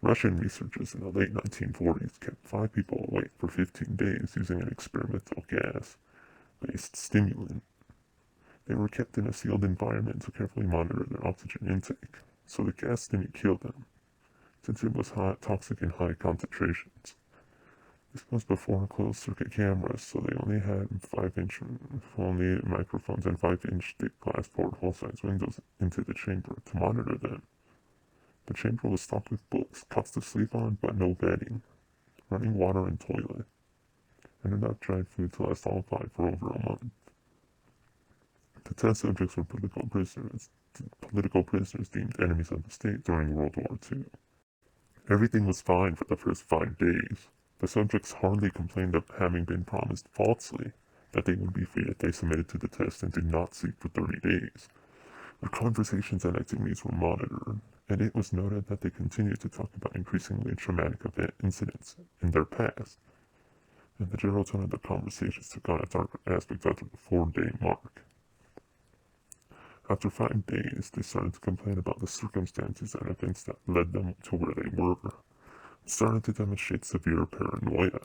Russian researchers in the late 1940s kept 5 people awake for 15 days using an experimental gas-based stimulant. They were kept in a sealed environment to carefully monitor their oxygen intake, so the gas didn't kill them, since it was toxic in high concentrations. This was before closed-circuit cameras, so they only had 5-inch only microphones and 5-inch thick glass porthole-sized windows into the chamber to monitor them. The chamber was stocked with books, cots to sleep on, but no bedding, running water and toilet, and enough dried food to last all 5 for over a month. The test subjects were political prisoners deemed enemies of the state during World War II. Everything was fine for the first 5 days. The subjects hardly complained of having been promised falsely that they would be free if they submitted to the test and did not sleep for 30 days. Their conversations and activities were monitored, and it was noted that they continued to talk about increasingly traumatic incidents in their past, and the general tone of the conversations took on a darker aspect after the 4-day mark. After 5 days, they started to complain about the circumstances and events that led them to where they were, started to demonstrate severe paranoia.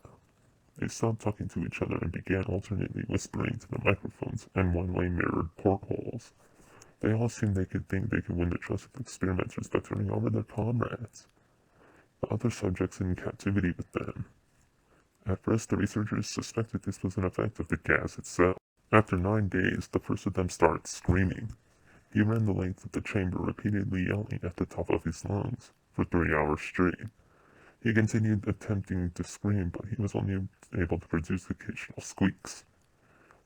They stopped talking to each other and began alternately whispering to the microphones and one-way mirrored portholes. They all seemed they could think they could win the trust of experimenters by turning over their comrades, the other subjects in captivity with them. At first, the researchers suspected this was an effect of the gas itself. After 9 days, the first of them started screaming. He ran the length of the chamber, repeatedly yelling at the top of his lungs for 3 hours straight. He continued attempting to scream, but he was only able to produce occasional squeaks.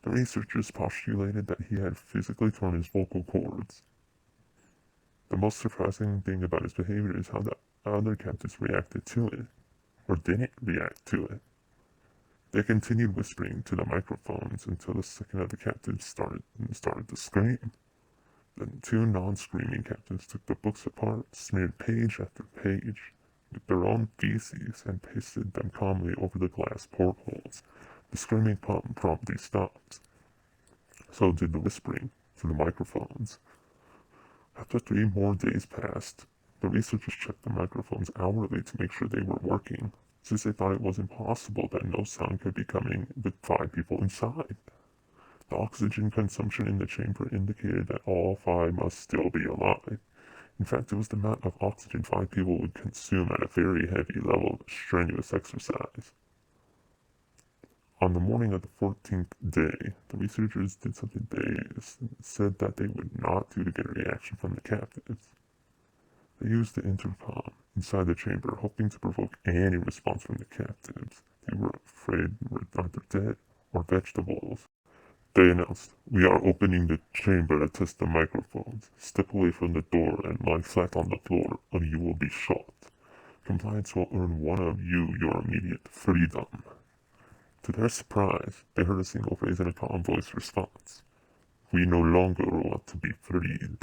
The researchers postulated that he had physically torn his vocal cords. The most surprising thing about his behavior is how the other captives reacted to it, or didn't react to it. They continued whispering to the microphones until the second of the captives started to scream. The 2 non-screaming captives took the books apart, smeared page after page with their own feces, and pasted them calmly over the glass portholes. The screaming promptly stopped. So did the whispering to the microphones. After 3 more days passed, the researchers checked the microphones hourly to make sure they were working, since they thought it was impossible that no sound could be coming with 5 people inside. The oxygen consumption in the chamber indicated that all 5 must still be alive. In fact, it was the amount of oxygen 5 people would consume at a very heavy level of strenuous exercise. On the morning of the 14th day, the researchers did something they said that they would not do to get a reaction from the captives. They used the intercom inside the chamber, hoping to provoke any response from the captives. They were afraid were either dead or vegetables. They announced, "We are opening the chamber to test the microphones. Step away from the door and lie flat on the floor, or you will be shot. Compliance will earn one of you your immediate freedom." To their surprise, they heard a single phrase in a calm voice response. "We no longer want to be freed."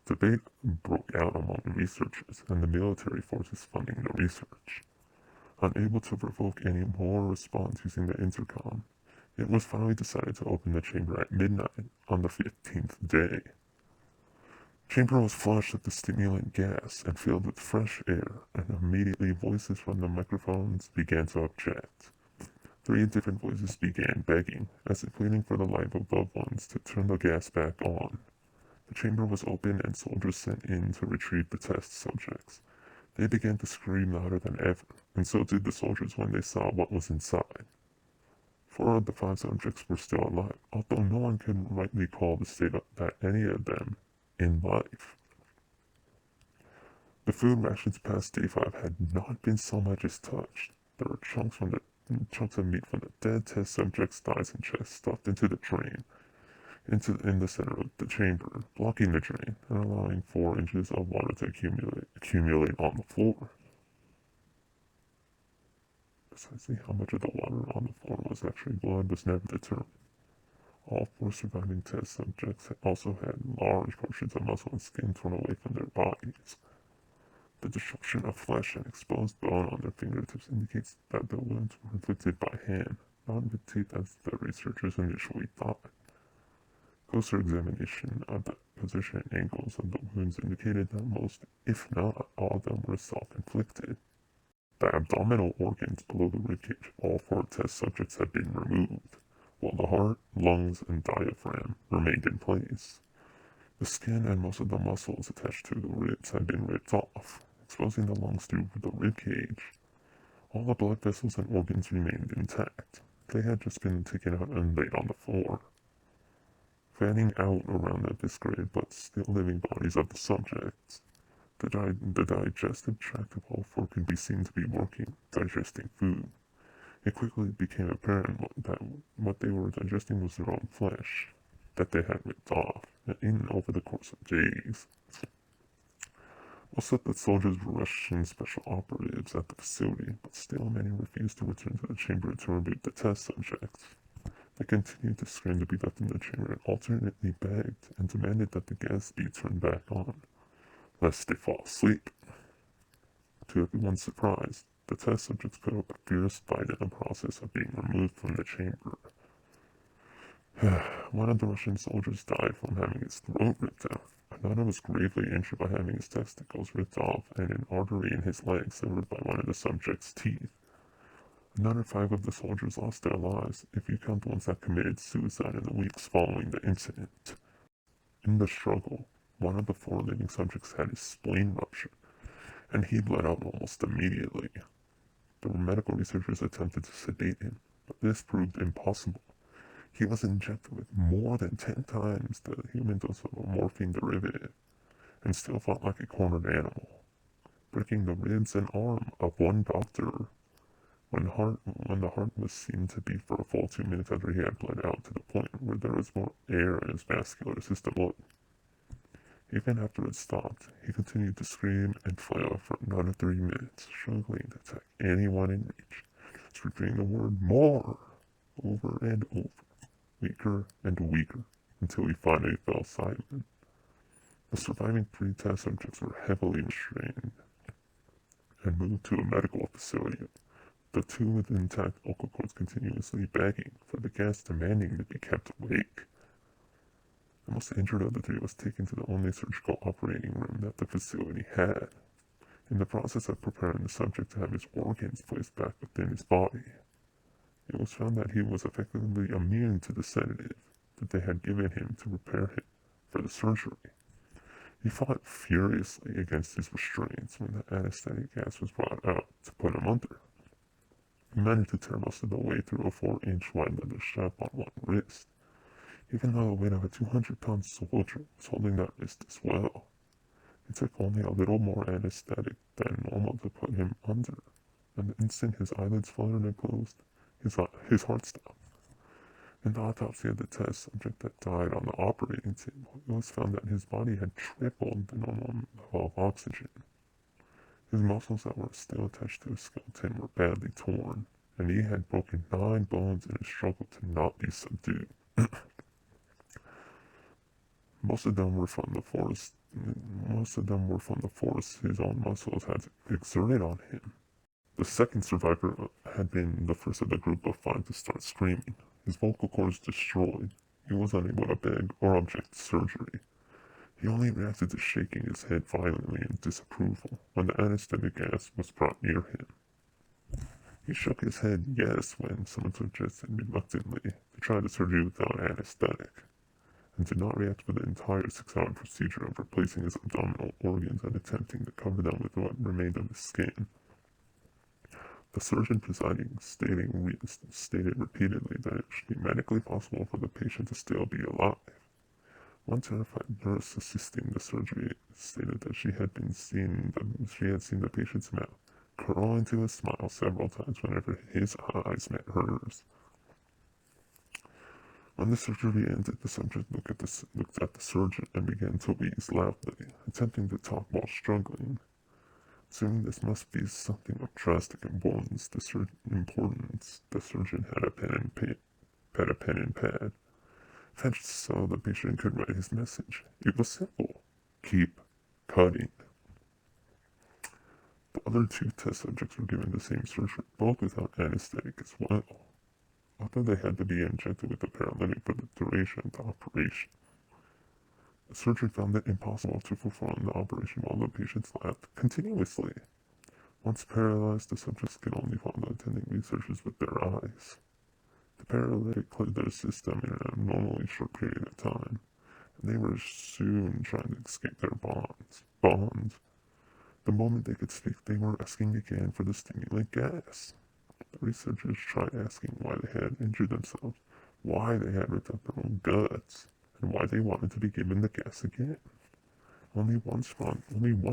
Debate broke out among the researchers and the military forces funding the research. Unable to provoke any more response using the intercom, it was finally decided to open the chamber at midnight on the 15th day. The chamber was flushed with the stimulant gas and filled with fresh air, and immediately voices from the microphones began to object. 3 different voices began begging, as if pleading for the life of loved ones, to turn the gas back on. The chamber was open and soldiers sent in to retrieve the test subjects. They began to scream louder than ever, and so did the soldiers when they saw what was inside. 4 of the 5 subjects were still alive, although no one could rightly call the state that any of them in life. The food rations past day 5 had not been so much as touched. There were chunks of meat from the dead test subjects' thighs and chests stuffed into the drain, in the center of the chamber, blocking the drain and allowing 4 inches of water to accumulate on the floor. Precisely how much of the water on the floor was actually blood was never determined. All 4 surviving test subjects also had large portions of muscle and skin torn away from their bodies. The destruction of flesh and exposed bone on their fingertips indicates that the wounds were inflicted by hand, not with teeth as the researchers initially thought. Closer examination of the position and angles of the wounds indicated that most, if not all of them, were self-inflicted. The abdominal organs below the ribcage, all four test subjects had been removed, while the heart, lungs, and diaphragm remained in place. The skin and most of the muscles attached to the ribs had been ripped off, exposing the lungs to the ribcage. All the blood vessels and organs remained intact. They had just been taken out and laid on the floor. Fanning out around the viscerated but still living bodies of the subjects, the digestive tract of all four could be seen to be working, digesting food. It quickly became apparent that what they were digesting was their own flesh, that they had ripped off, and eaten over the course of days. Most of the soldiers were Russian special operatives at the facility, but still many refused to return to the chamber to remove the test subjects. They continued to scream to be left in the chamber and alternately begged and demanded that the gas be turned back on, lest they fall asleep. To everyone's surprise, the test subjects put up a fierce fight in the process of being removed from the chamber. One of the Russian soldiers died from having his throat ripped out. Another was gravely injured by having his testicles ripped off and an artery in his leg severed by one of the subject's teeth. Another 5 of the soldiers lost their lives, if you count the ones that committed suicide in the weeks following the incident. In the struggle, one of the 4 living subjects had his spleen ruptured, and he bled out almost immediately. The medical researchers attempted to sedate him, but this proved impossible. He was injected with more than 10 times the human dose of a morphine derivative, and still fought like a cornered animal, breaking the ribs and arm of one doctor. When the heart was seen to beat for a full 2 minutes after he had bled out to the point where there was more air in his vascular system. Even after it stopped, he continued to scream and flail for another 3 minutes, struggling to attack anyone in reach, just repeating the word "more" over and over, weaker and weaker, until he finally fell silent. The surviving 3 test subjects were heavily restrained and moved to a medical facility. The 2 with intact vocal cords continuously begging for the gas, demanding to be kept awake. The most injured of the 3 was taken to the only surgical operating room that the facility had, in the process of preparing the subject to have his organs placed back within his body. It was found that he was effectively immune to the sedative that they had given him to prepare him for the surgery. He fought furiously against his restraints when the anesthetic gas was brought out to put him under. He managed to tear most of the way through a 4-inch wide leather strap on one wrist, even though the weight of a 200-pound soldier was holding that wrist as well. It took only a little more anesthetic than normal to put him under, and the instant his eyelids fluttered and closed, his heart stopped. In the autopsy of the test subject that died on the operating table, it was found that his body had tripled the normal level of oxygen. His muscles that were still attached to his skeleton were badly torn, and he had broken 9 bones in his struggle to not be subdued. Most of them were from the force his own muscles had exerted on him. The second survivor had been the first of the group of 5 to start screaming. His vocal cords destroyed. He was unable to beg or object to surgery. He only reacted to shaking his head violently in disapproval when the anesthetic gas was brought near him. He shook his head yes when someone suggested reluctantly to try the surgery without anesthetic, and did not react for the entire 6-hour procedure of replacing his abdominal organs and attempting to cover them with what remained of his skin. The surgeon presiding stated repeatedly that it should be medically possible for the patient to still be alive. One terrified nurse assisting the surgery stated that she had seen the patient's mouth curl into a smile several times whenever his eyes met hers. When the surgery ended, the subject looked at the surgeon and began to wheeze loudly, attempting to talk while struggling. Assuming this must be something of drastic importance, the surgeon had a pen and pad, fetched so the patient could write his message. It was simple: keep cutting. The other 2 test subjects were given the same surgery, both without anesthetic as well, although they had to be injected with a paralytic for the duration of the operation. Surgery found it impossible to perform the operation while the patients laughed continuously. Once paralyzed, the subjects could only follow attending researchers with their eyes. The paralytic cleared their system in an abnormally short period of time, and they were soon trying to escape their bonds. The moment they could speak, they were asking again for the stimulant gas. The researchers tried asking why they had injured themselves, why they had ripped out their own guts, and why they wanted to be given the gas again. Only one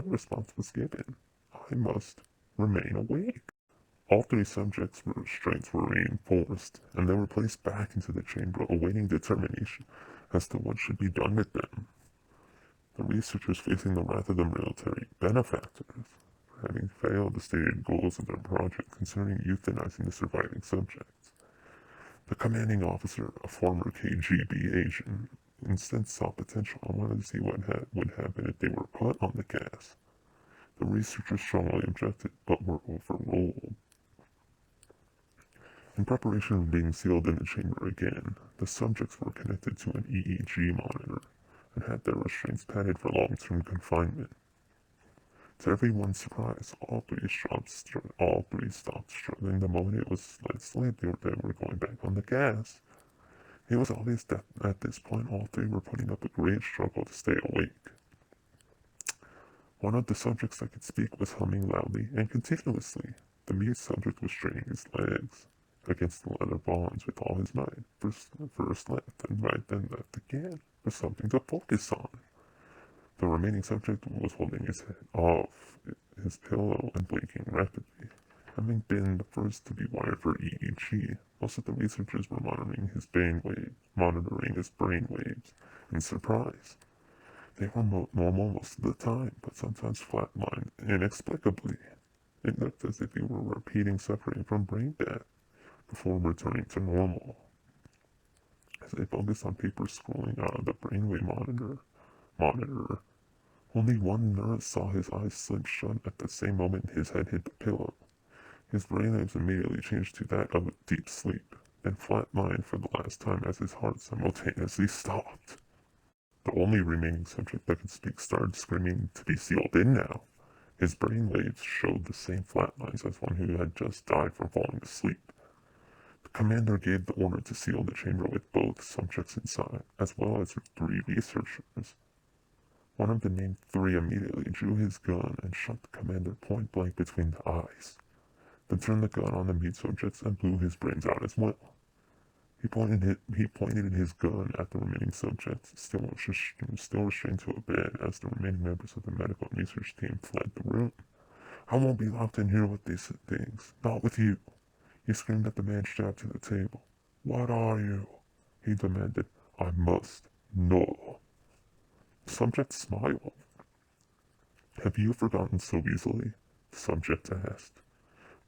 response was given. I must remain awake. All three subjects' restraints were reinforced, and they were placed back into the chamber, awaiting determination as to what should be done with them. The researchers facing the wrath of the military benefactors for having failed the stated goals of their project concerning euthanizing the surviving subjects. The commanding officer, a former KGB agent, instead saw potential and wanted to see what would happen if they were put on the gas. The researchers strongly objected, but were overruled. In preparation for being sealed in the chamber again, the subjects were connected to an EEG monitor and had their restraints padded for long-term confinement. To everyone's surprise, all three stopped struggling the moment it was let slip they were going back on the gas. It was obvious that at this point all three were putting up a great struggle to stay awake. One of the subjects that could speak was humming loudly and continuously. The mute subject was straining his legs against the leather bonds with all his might. First left and right, then left again, for something to focus on. The remaining subject was holding his head off his pillow and blinking rapidly. Having been the first to be wired for EEG, most of the researchers were monitoring his brain waves in surprise. They were normal most of the time, but sometimes flatlined inexplicably. It looked as if he were repeating suffering from brain death before returning to normal. As they focused on papers scrolling out of the brainwave monitor, only one nurse saw his eyes slip shut at the same moment his head hit the pillow. His brainwaves immediately changed to that of a deep sleep, then flatlined for the last time as his heart simultaneously stopped. The only remaining subject that could speak started screaming to be sealed in now. His brainwaves showed the same flat lines as one who had just died from falling asleep. The commander gave the order to seal the chamber with both subjects inside, as well as three researchers. One of the named three immediately drew his gun and shot the commander point blank between the eyes, then turned the gun on the mute subjects and blew his brains out as well. He pointed his gun at the remaining subjects, still restrained to a bed as the remaining members of the medical and research team fled the room. I won't be locked in here with these things. Not with you. He screamed at the man strapped to the table. What are you? He demanded. I must know. The subject smiled. Have you forgotten so easily? The subject asked.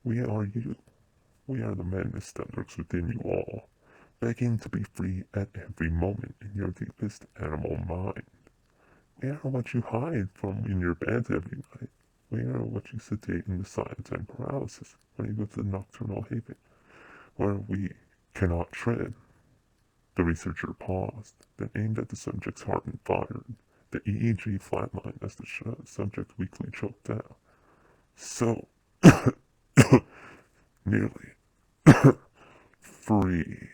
We are you. We are the madness that lurks within you all, begging to be free at every moment in your deepest animal mind. We are what you hide from in your beds every night. We are what you sedate in the silence and paralysis when you go to the nocturnal haven, where we cannot tread. The researcher paused, then aimed at the subject's heart and fired. The EEG flatlined as the subject weakly choked out. So, nearly free.